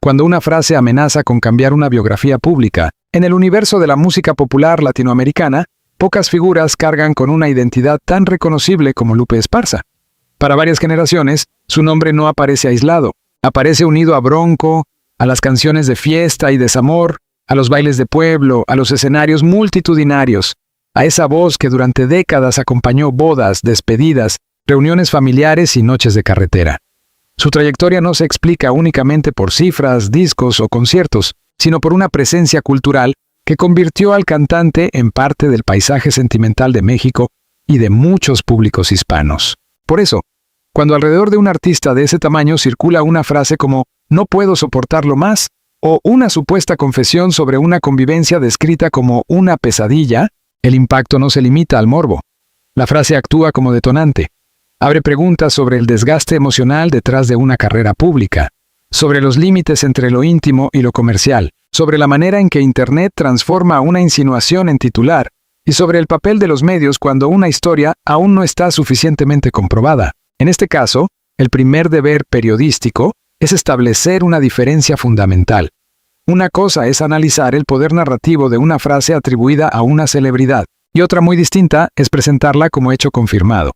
cuando una frase amenaza con cambiar una biografía pública. En el universo de la música popular latinoamericana, pocas figuras cargan con una identidad tan reconocible como Lupe Esparza. Para varias generaciones, su nombre no aparece aislado. Aparece unido a Bronco, a las canciones de fiesta y desamor, a los bailes de pueblo, a los escenarios multitudinarios, a esa voz que durante décadas acompañó bodas, despedidas, reuniones familiares y noches de carretera. Su trayectoria no se explica únicamente por cifras, discos o conciertos, sino por una presencia cultural que convirtió al cantante en parte del paisaje sentimental de México y de muchos públicos hispanos. Por eso, cuando alrededor de un artista de ese tamaño circula una frase como «no puedo soportarlo más», o una supuesta confesión sobre una convivencia descrita como una pesadilla, el impacto no se limita al morbo. La frase actúa como detonante. Abre preguntas sobre el desgaste emocional detrás de una carrera pública, sobre los límites entre lo íntimo y lo comercial, sobre la manera en que Internet transforma una insinuación en titular, y sobre el papel de los medios cuando una historia aún no está suficientemente comprobada. En este caso, el primer deber periodístico es establecer una diferencia fundamental. Una cosa es analizar el poder narrativo de una frase atribuida a una celebridad, y otra muy distinta es presentarla como hecho confirmado.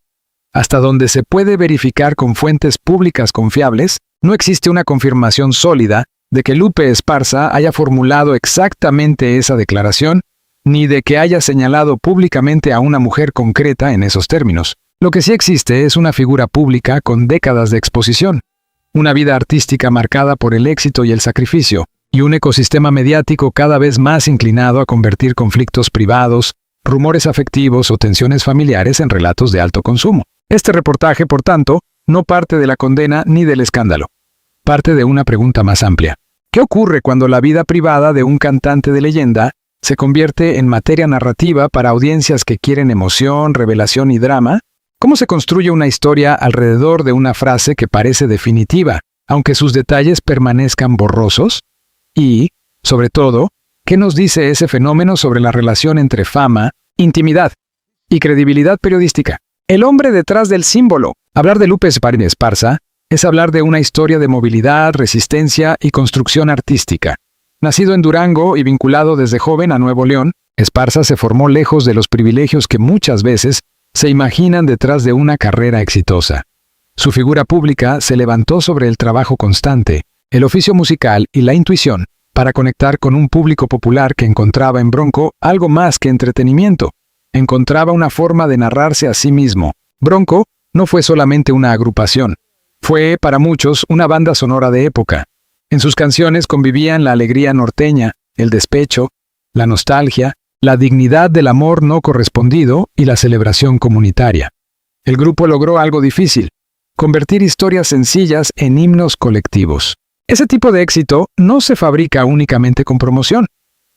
Hasta donde se puede verificar con fuentes públicas confiables, no existe una confirmación sólida de que Lupe Esparza haya formulado exactamente esa declaración, ni de que haya señalado públicamente a una mujer concreta en esos términos. Lo que sí existe es una figura pública con décadas de exposición, una vida artística marcada por el éxito y el sacrificio, y un ecosistema mediático cada vez más inclinado a convertir conflictos privados, rumores afectivos o tensiones familiares en relatos de alto consumo. Este reportaje, por tanto, no parte de la condena ni del escándalo. Parte de una pregunta más amplia. ¿Qué ocurre cuando la vida privada de un cantante de leyenda se convierte en materia narrativa para audiencias que quieren emoción, revelación y drama? ¿Cómo se construye una historia alrededor de una frase que parece definitiva, aunque sus detalles permanezcan borrosos? Y, sobre todo, ¿qué nos dice ese fenómeno sobre la relación entre fama, intimidad y credibilidad periodística? El hombre detrás del símbolo. Hablar de Lupe Esparza es hablar de una historia de movilidad, resistencia y construcción artística. Nacido en Durango y vinculado desde joven a Nuevo León, Esparza se formó lejos de los privilegios que muchas veces se imaginan detrás de una carrera exitosa. Su figura pública se levantó sobre el trabajo constante, el oficio musical y la intuición para conectar con un público popular que encontraba en Bronco algo más que entretenimiento. Encontraba una forma de narrarse a sí mismo. Bronco no fue solamente una agrupación. Fue, para muchos, una banda sonora de época. En sus canciones convivían la alegría norteña, el despecho, la nostalgia, la dignidad del amor no correspondido y la celebración comunitaria. El grupo logró algo difícil: convertir historias sencillas en himnos colectivos. Ese tipo de éxito no se fabrica únicamente con promoción.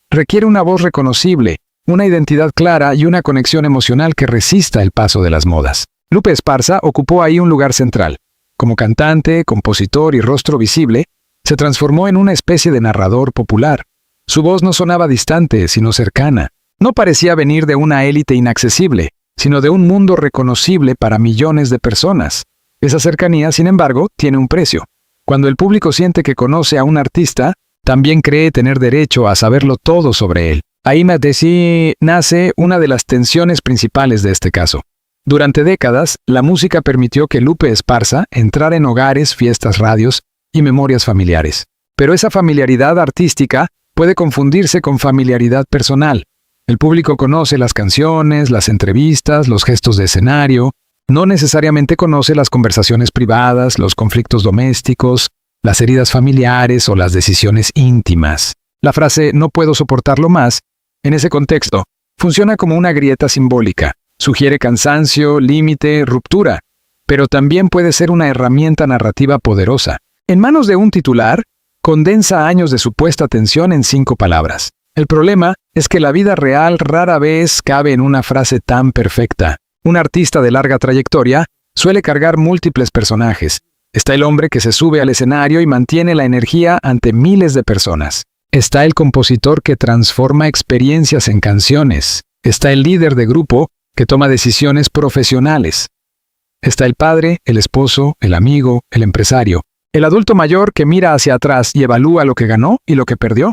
Requiere una voz reconocible, una identidad clara y una conexión emocional que resista el paso de las modas. Lupe Esparza ocupó ahí un lugar central. Como cantante, compositor y rostro visible, se transformó en una especie de narrador popular. Su voz no sonaba distante, sino cercana. No parecía venir de una élite inaccesible, sino de un mundo reconocible para millones de personas. Esa cercanía, sin embargo, tiene un precio. Cuando el público siente que conoce a un artista, también cree tener derecho a saberlo todo sobre él. Ahí nace una de las tensiones principales de este caso. Durante décadas, la música permitió que Lupe Esparza entrara en hogares, fiestas, radios y memorias familiares. Pero esa familiaridad artística puede confundirse con familiaridad personal. El público conoce las canciones, las entrevistas, los gestos de escenario. No necesariamente conoce las conversaciones privadas, los conflictos domésticos, las heridas familiares o las decisiones íntimas. La frase «no puedo soportarlo más», en ese contexto, funciona como una grieta simbólica. Sugiere cansancio, límite, ruptura, pero también puede ser una herramienta narrativa poderosa. En manos de un titular, condensa años de supuesta tensión en 5 palabras. El problema es que la vida real rara vez cabe en una frase tan perfecta. Un artista de larga trayectoria suele cargar múltiples personajes. Está el hombre que se sube al escenario y mantiene la energía ante miles de personas. Está el compositor que transforma experiencias en canciones. Está el líder de grupo que toma decisiones profesionales. Está el padre, el esposo, el amigo, el empresario. El adulto mayor que mira hacia atrás y evalúa lo que ganó y lo que perdió.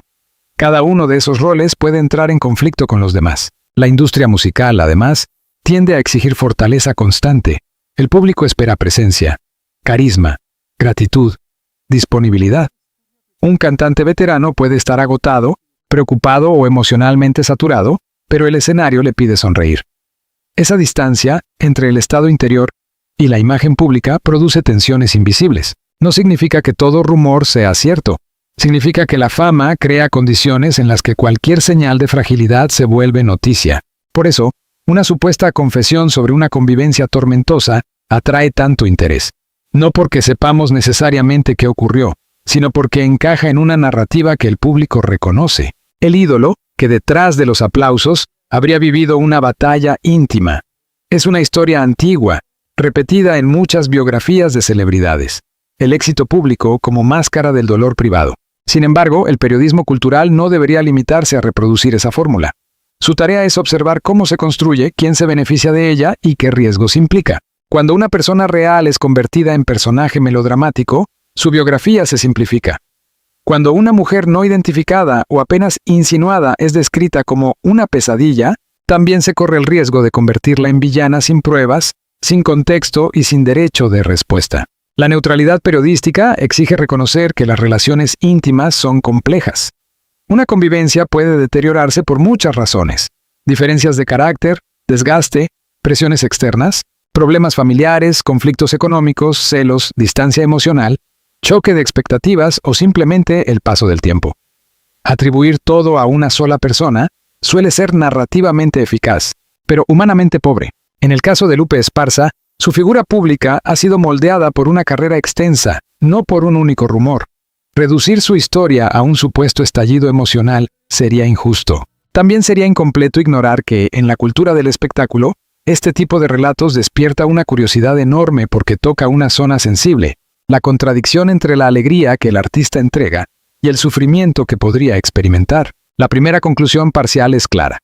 Cada uno de esos roles puede entrar en conflicto con los demás. La industria musical, además, tiende a exigir fortaleza constante. El público espera presencia, carisma, gratitud, disponibilidad. Un cantante veterano puede estar agotado, preocupado o emocionalmente saturado, pero el escenario le pide sonreír. Esa distancia entre el estado interior y la imagen pública produce tensiones invisibles. No significa que todo rumor sea cierto. Significa que la fama crea condiciones en las que cualquier señal de fragilidad se vuelve noticia. Por eso, una supuesta confesión sobre una convivencia tormentosa atrae tanto interés. No porque sepamos necesariamente qué ocurrió, sino porque encaja en una narrativa que el público reconoce. El ídolo, que detrás de los aplausos, habría vivido una batalla íntima. Es una historia antigua, repetida en muchas biografías de celebridades. El éxito público como máscara del dolor privado. Sin embargo, el periodismo cultural no debería limitarse a reproducir esa fórmula. Su tarea es observar cómo se construye, quién se beneficia de ella y qué riesgos implica. Cuando una persona real es convertida en personaje melodramático, su biografía se simplifica. Cuando una mujer no identificada o apenas insinuada es descrita como una pesadilla, también se corre el riesgo de convertirla en villana sin pruebas, sin contexto y sin derecho de respuesta. La neutralidad periodística exige reconocer que las relaciones íntimas son complejas. Una convivencia puede deteriorarse por muchas razones. Diferencias de carácter, desgaste, presiones externas, problemas familiares, conflictos económicos, celos, distancia emocional, choque de expectativas o simplemente el paso del tiempo. Atribuir todo a una sola persona suele ser narrativamente eficaz, pero humanamente pobre. En el caso de Lupe Esparza, su figura pública ha sido moldeada por una carrera extensa, no por un único rumor. Reducir su historia a un supuesto estallido emocional sería injusto. También sería incompleto ignorar que, en la cultura del espectáculo, este tipo de relatos despierta una curiosidad enorme porque toca una zona sensible, la contradicción entre la alegría que el artista entrega y el sufrimiento que podría experimentar. La primera conclusión parcial es clara.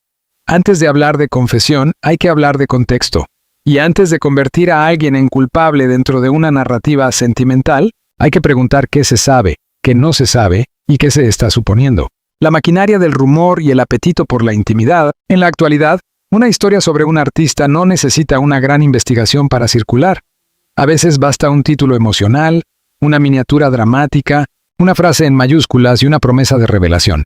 Antes de hablar de confesión, hay que hablar de contexto. Y antes de convertir a alguien en culpable dentro de una narrativa sentimental, hay que preguntar qué se sabe, qué no se sabe y qué se está suponiendo. La maquinaria del rumor y el apetito por la intimidad. En la actualidad, una historia sobre un artista no necesita una gran investigación para circular. A veces basta un título emocional, una miniatura dramática, una frase en mayúsculas y una promesa de revelación.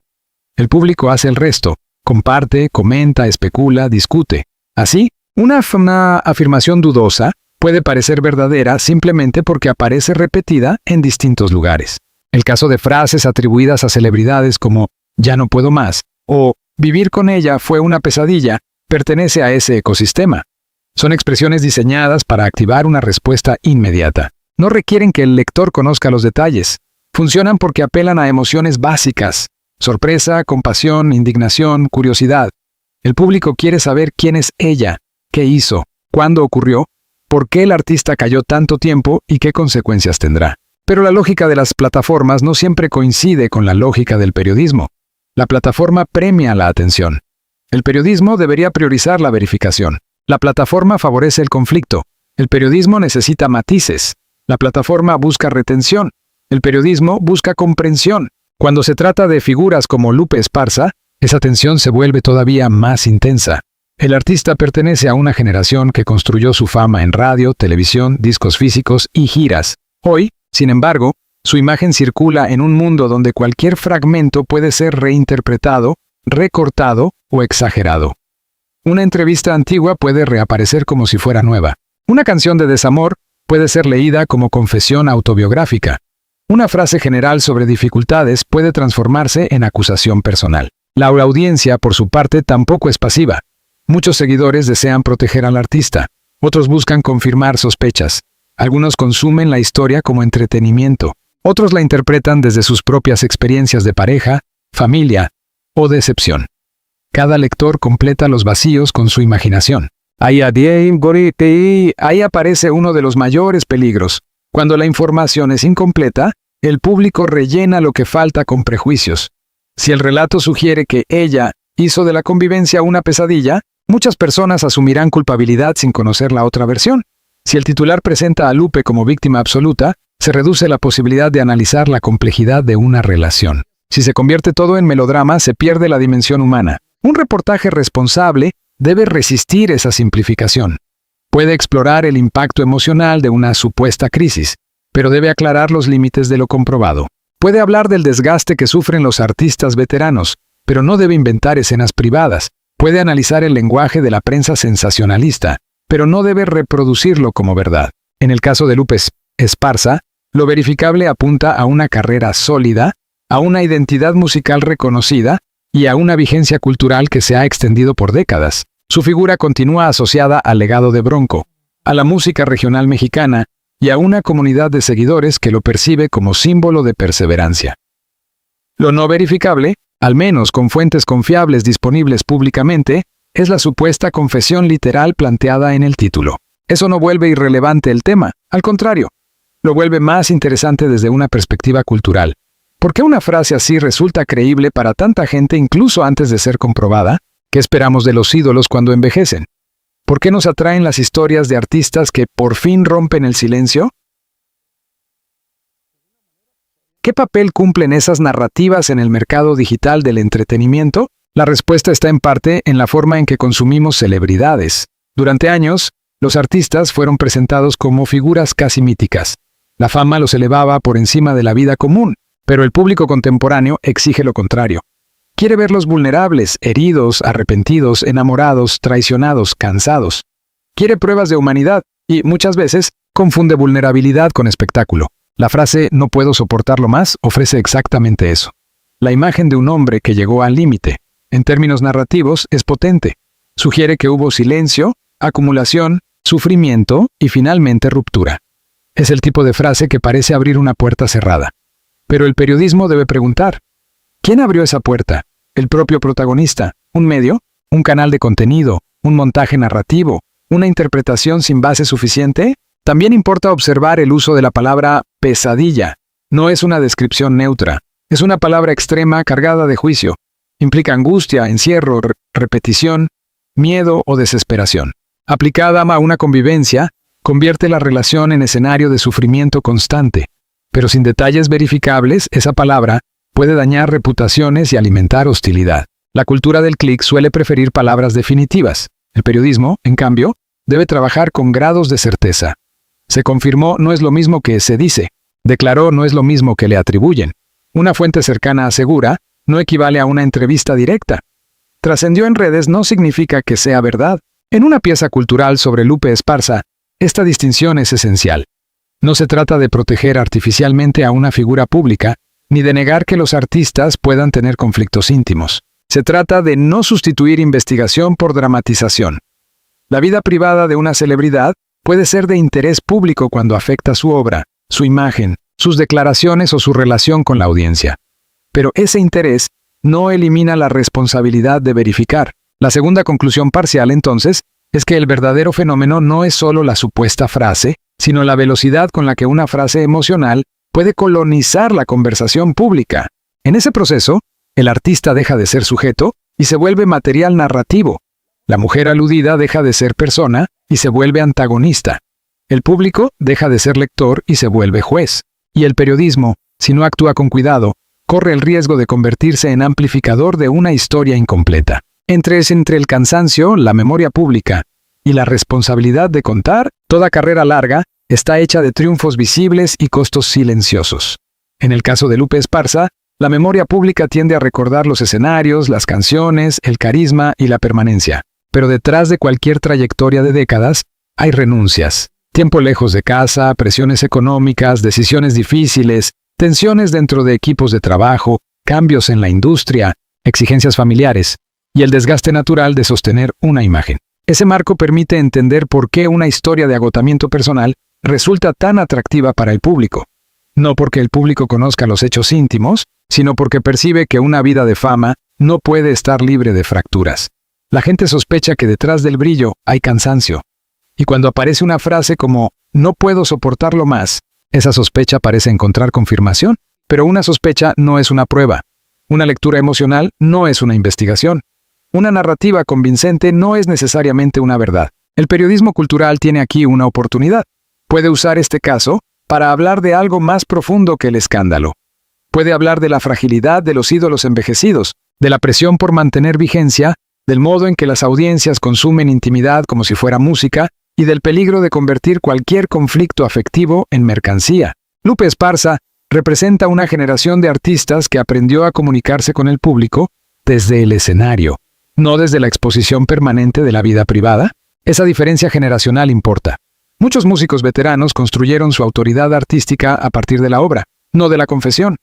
El público hace el resto, comparte, comenta, especula, discute. Así, una afirmación dudosa puede parecer verdadera simplemente porque aparece repetida en distintos lugares. El caso de frases atribuidas a celebridades como «ya no puedo más» o «vivir con ella fue una pesadilla» pertenece a ese ecosistema. Son expresiones diseñadas para activar una respuesta inmediata. No requieren que el lector conozca los detalles. Funcionan porque apelan a emociones básicas: sorpresa, compasión, indignación, curiosidad. El público quiere saber quién es ella, qué hizo, cuándo ocurrió, por qué el artista cayó tanto tiempo y qué consecuencias tendrá. Pero la lógica de las plataformas no siempre coincide con la lógica del periodismo. La plataforma premia la atención. El periodismo debería priorizar la verificación. La plataforma favorece el conflicto. El periodismo necesita matices. La plataforma busca retención. El periodismo busca comprensión. Cuando se trata de figuras como Lupe Esparza, esa tensión se vuelve todavía más intensa. El artista pertenece a una generación que construyó su fama en radio, televisión, discos físicos y giras. Hoy, sin embargo, su imagen circula en un mundo donde cualquier fragmento puede ser reinterpretado, recortado o exagerado. Una entrevista antigua puede reaparecer como si fuera nueva. Una canción de desamor puede ser leída como confesión autobiográfica. Una frase general sobre dificultades puede transformarse en acusación personal. La audiencia, por su parte, tampoco es pasiva. Muchos seguidores desean proteger al artista. Otros buscan confirmar sospechas. Algunos consumen la historia como entretenimiento. Otros la interpretan desde sus propias experiencias de pareja, familia o decepción. Cada lector completa los vacíos con su imaginación. Ahí aparece uno de los mayores peligros. Cuando la información es incompleta, el público rellena lo que falta con prejuicios. Si el relato sugiere que ella hizo de la convivencia una pesadilla, muchas personas asumirán culpabilidad sin conocer la otra versión. Si el titular presenta a Lupe como víctima absoluta, Se reduce la posibilidad de analizar la complejidad de una relación. Si se convierte todo en melodrama, se pierde la dimensión humana. Un reportaje responsable debe resistir esa simplificación. Puede explorar el impacto emocional de una supuesta crisis, pero debe aclarar los límites de lo comprobado. Puede hablar del desgaste que sufren los artistas veteranos, pero no debe inventar escenas privadas. Puede analizar el lenguaje de la prensa sensacionalista, pero no debe reproducirlo como verdad. En el caso de Lupe Esparza, lo verificable apunta a una carrera sólida, a una identidad musical reconocida y a una vigencia cultural que se ha extendido por décadas. Su figura continúa asociada al legado de Bronco, a la música regional mexicana y a una comunidad de seguidores que lo percibe como símbolo de perseverancia. Lo no verificable, al menos con fuentes confiables disponibles públicamente, es la supuesta confesión literal planteada en el título. Eso no vuelve irrelevante el tema, al contrario, lo vuelve más interesante desde una perspectiva cultural. ¿Por qué una frase así resulta creíble para tanta gente incluso antes de ser comprobada? ¿Qué esperamos de los ídolos cuando envejecen? ¿Por qué nos atraen las historias de artistas que por fin rompen el silencio? ¿Qué papel cumplen esas narrativas en el mercado digital del entretenimiento? La respuesta está en parte en la forma en que consumimos celebridades. Durante años, los artistas fueron presentados como figuras casi míticas. La fama los elevaba por encima de la vida común, pero el público contemporáneo exige lo contrario. Quiere verlos vulnerables, heridos, arrepentidos, enamorados, traicionados, cansados. Quiere pruebas de humanidad y, muchas veces, confunde vulnerabilidad con espectáculo. La frase «no puedo soportarlo más» ofrece exactamente eso. La imagen de un hombre que llegó al límite, en términos narrativos, es potente. Sugiere que hubo silencio, acumulación, sufrimiento y finalmente ruptura. Es el tipo de frase que parece abrir una puerta cerrada. Pero el periodismo debe preguntar, ¿quién abrió esa puerta? ¿El propio protagonista? ¿Un medio? ¿Un canal de contenido? ¿Un montaje narrativo? ¿Una interpretación sin base suficiente? También importa observar el uso de la palabra pesadilla. No es una descripción neutra. Es una palabra extrema cargada de juicio. Implica angustia, encierro, repetición, miedo o desesperación. Aplicada a una convivencia, convierte la relación en escenario de sufrimiento constante. Pero sin detalles verificables, esa palabra puede dañar reputaciones y alimentar hostilidad. La cultura del clic suele preferir palabras definitivas. El periodismo, en cambio, debe trabajar con grados de certeza. Se confirmó no es lo mismo que se dice. Declaró no es lo mismo que le atribuyen. Una fuente cercana asegura no equivale a una entrevista directa. Trascendió en redes no significa que sea verdad. En una pieza cultural sobre Lupe Esparza, esta distinción es esencial. No se trata de proteger artificialmente a una figura pública, ni de negar que los artistas puedan tener conflictos íntimos. Se trata de no sustituir investigación por dramatización. La vida privada de una celebridad puede ser de interés público cuando afecta su obra, su imagen, sus declaraciones o su relación con la audiencia. Pero ese interés no elimina la responsabilidad de verificar. La segunda conclusión parcial, entonces, es que el verdadero fenómeno no es solo la supuesta frase, sino la velocidad con la que una frase emocional puede colonizar la conversación pública. En ese proceso, el artista deja de ser sujeto y se vuelve material narrativo. La mujer aludida deja de ser persona y se vuelve antagonista. El público deja de ser lector y se vuelve juez. Y el periodismo, si no actúa con cuidado, corre el riesgo de convertirse en amplificador de una historia incompleta. Entre el cansancio, la memoria pública y la responsabilidad de contar, toda carrera larga está hecha de triunfos visibles y costos silenciosos. En el caso de Lupe Esparza, la memoria pública tiende a recordar los escenarios, las canciones, el carisma y la permanencia. Pero detrás de cualquier trayectoria de décadas, hay renuncias. Tiempo lejos de casa, presiones económicas, decisiones difíciles, tensiones dentro de equipos de trabajo, cambios en la industria, exigencias familiares y el desgaste natural de sostener una imagen. Ese marco permite entender por qué una historia de agotamiento personal resulta tan atractiva para el público. No porque el público conozca los hechos íntimos, sino porque percibe que una vida de fama no puede estar libre de fracturas. La gente sospecha que detrás del brillo hay cansancio. Y cuando aparece una frase como «no puedo soportarlo más», esa sospecha parece encontrar confirmación. Pero una sospecha no es una prueba. Una lectura emocional no es una investigación. Una narrativa convincente no es necesariamente una verdad. El periodismo cultural tiene aquí una oportunidad. Puede usar este caso para hablar de algo más profundo que el escándalo. Puede hablar de la fragilidad de los ídolos envejecidos, de la presión por mantener vigencia, del modo en que las audiencias consumen intimidad como si fuera música, y del peligro de convertir cualquier conflicto afectivo en mercancía. Lupe Esparza representa una generación de artistas que aprendió a comunicarse con el público desde el escenario, no desde la exposición permanente de la vida privada. Esa diferencia generacional importa. Muchos músicos veteranos construyeron su autoridad artística a partir de la obra, no de la confesión.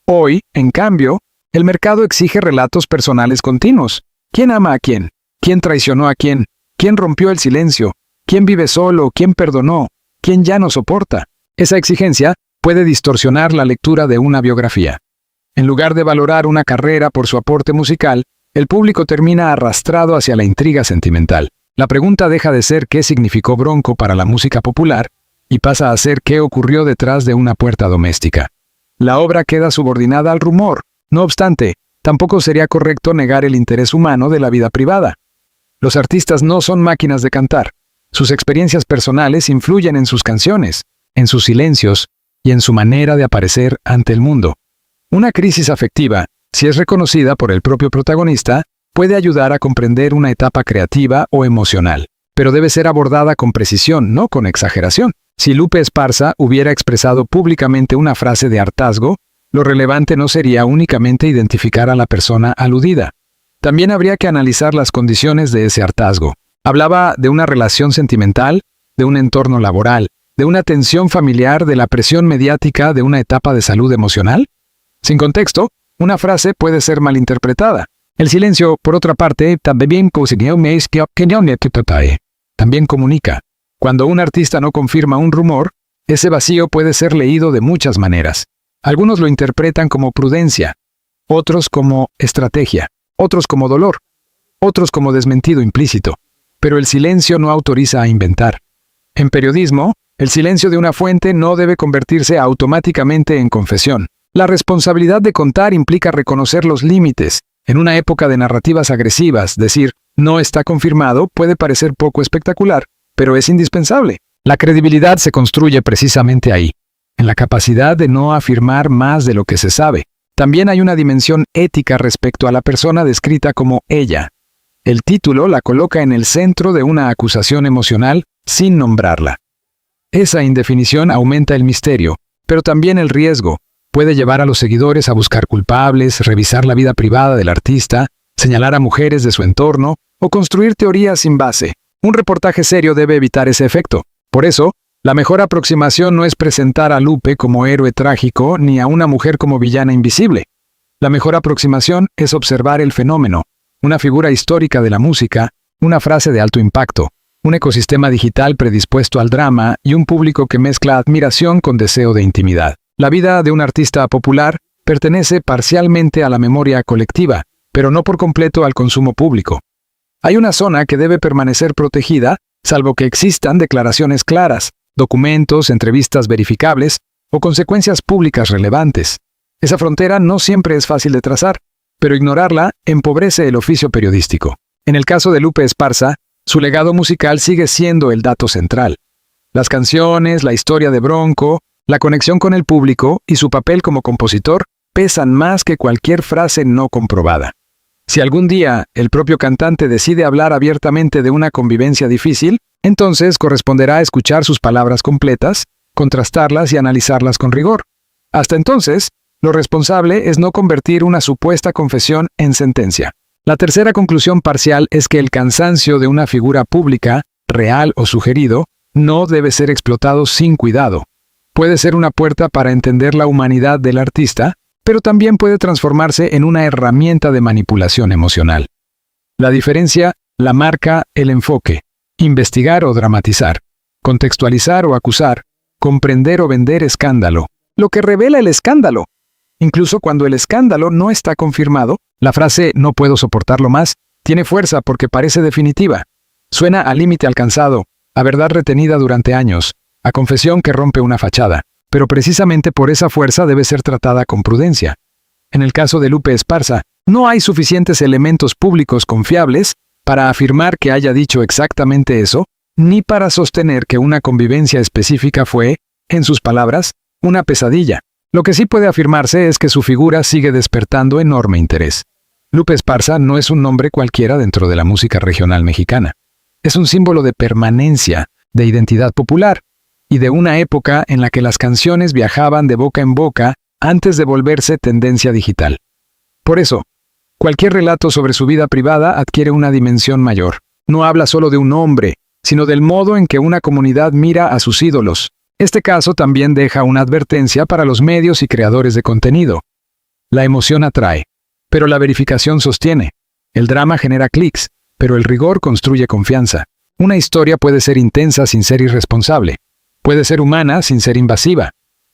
Hoy, en cambio, el mercado exige relatos personales continuos. ¿Quién ama a quién? ¿Quién traicionó a quién? ¿Quién rompió el silencio? ¿Quién vive solo? ¿Quién perdonó? ¿Quién ya no soporta? Esa exigencia puede distorsionar la lectura de una biografía. En lugar de valorar una carrera por su aporte musical, el público termina arrastrado hacia la intriga sentimental. La pregunta deja de ser qué significó Bronco para la música popular y pasa a ser qué ocurrió detrás de una puerta doméstica. La obra queda subordinada al rumor. No obstante, tampoco sería correcto negar el interés humano de la vida privada. Los artistas no son máquinas de cantar. Sus experiencias personales influyen en sus canciones, en sus silencios y en su manera de aparecer ante el mundo. Una crisis afectiva, si es reconocida por el propio protagonista, puede ayudar a comprender una etapa creativa o emocional, pero debe ser abordada con precisión, no con exageración. Si Lupe Esparza hubiera expresado públicamente una frase de hartazgo, lo relevante no sería únicamente identificar a la persona aludida. También habría que analizar las condiciones de ese hartazgo. ¿Hablaba de una relación sentimental, de un entorno laboral, de una tensión familiar, de la presión mediática, de una etapa de salud emocional? Sin contexto, una frase puede ser malinterpretada. El silencio, por otra parte, también comunica. Cuando un artista no confirma un rumor, ese vacío puede ser leído de muchas maneras. Algunos lo interpretan como prudencia, otros como estrategia, otros como dolor, otros como desmentido implícito. Pero el silencio no autoriza a inventar. En periodismo, el silencio de una fuente no debe convertirse automáticamente en confesión. La responsabilidad de contar implica reconocer los límites. En una época de narrativas agresivas, decir «no está confirmado» puede parecer poco espectacular, pero es indispensable. La credibilidad se construye precisamente ahí, en la capacidad de no afirmar más de lo que se sabe. También hay una dimensión ética respecto a la persona descrita como ella. El título la coloca en el centro de una acusación emocional sin nombrarla. Esa indefinición aumenta el misterio, pero también el riesgo. Puede llevar a los seguidores a buscar culpables, revisar la vida privada del artista, señalar a mujeres de su entorno o construir teorías sin base. Un reportaje serio debe evitar ese efecto. Por eso, la mejor aproximación no es presentar a Lupe como héroe trágico ni a una mujer como villana invisible. La mejor aproximación es observar el fenómeno, una figura histórica de la música, una frase de alto impacto, un ecosistema digital predispuesto al drama y un público que mezcla admiración con deseo de intimidad. La vida de un artista popular pertenece parcialmente a la memoria colectiva, pero no por completo al consumo público. Hay una zona que debe permanecer protegida, salvo que existan declaraciones claras, documentos, entrevistas verificables o consecuencias públicas relevantes. Esa frontera no siempre es fácil de trazar, pero ignorarla empobrece el oficio periodístico. En el caso de Lupe Esparza, su legado musical sigue siendo el dato central. Las canciones, la historia de Bronco, la conexión con el público y su papel como compositor pesan más que cualquier frase no comprobada. Si algún día el propio cantante decide hablar abiertamente de una convivencia difícil, entonces corresponderá escuchar sus palabras completas, contrastarlas y analizarlas con rigor. Hasta entonces, lo responsable es no convertir una supuesta confesión en sentencia. La tercera conclusión parcial es que el cansancio de una figura pública, real o sugerido, no debe ser explotado sin cuidado. Puede ser una puerta para entender la humanidad del artista, pero también puede transformarse en una herramienta de manipulación emocional. La diferencia la marca el enfoque: investigar o dramatizar, contextualizar o acusar, comprender o vender escándalo. Lo que revela el escándalo. Incluso cuando el escándalo no está confirmado, la frase «no puedo soportarlo más» tiene fuerza porque parece definitiva. Suena a límite alcanzado, a verdad retenida durante años, a confesión que rompe una fachada, pero precisamente por esa fuerza debe ser tratada con prudencia. En el caso de Lupe Esparza, no hay suficientes elementos públicos confiables para afirmar que haya dicho exactamente eso, ni para sostener que una convivencia específica fue en sus palabras, una pesadilla. Lo que sí puede afirmarse es que su figura sigue despertando enorme interés. Lupe Esparza no es un nombre cualquiera dentro de la música regional mexicana. Es un símbolo de permanencia, de identidad popular, y de una época en la que las canciones viajaban de boca en boca antes de volverse tendencia digital. Por eso, cualquier relato sobre su vida privada adquiere una dimensión mayor. No habla solo de un hombre, sino del modo en que una comunidad mira a sus ídolos. Este caso también deja una advertencia para los medios y creadores de contenido. La emoción atrae, pero la verificación sostiene. El drama genera clics, pero el rigor construye confianza. Una historia puede ser intensa sin ser irresponsable. Puede ser humana sin ser invasiva.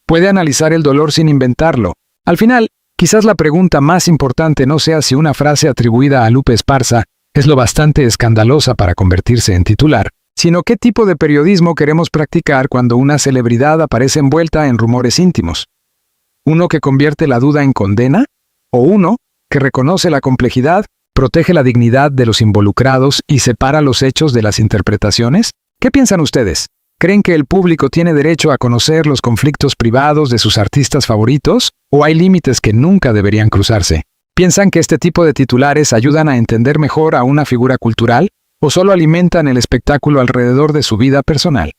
Puede analizar el dolor sin inventarlo. Al final, quizás la pregunta más importante no sea si una frase atribuida a Lupe Esparza es lo bastante escandalosa para convertirse en titular, sino qué tipo de periodismo queremos practicar cuando una celebridad aparece envuelta en rumores íntimos. ¿Uno que convierte la duda en condena? ¿O uno que reconoce la complejidad, protege la dignidad de los involucrados y separa los hechos de las interpretaciones? ¿Qué piensan ustedes? ¿Creen que el público tiene derecho a conocer los conflictos privados de sus artistas favoritos? ¿O hay límites que nunca deberían cruzarse? ¿Piensan que este tipo de titulares ayudan a entender mejor a una figura cultural? ¿O solo alimentan el espectáculo alrededor de su vida personal?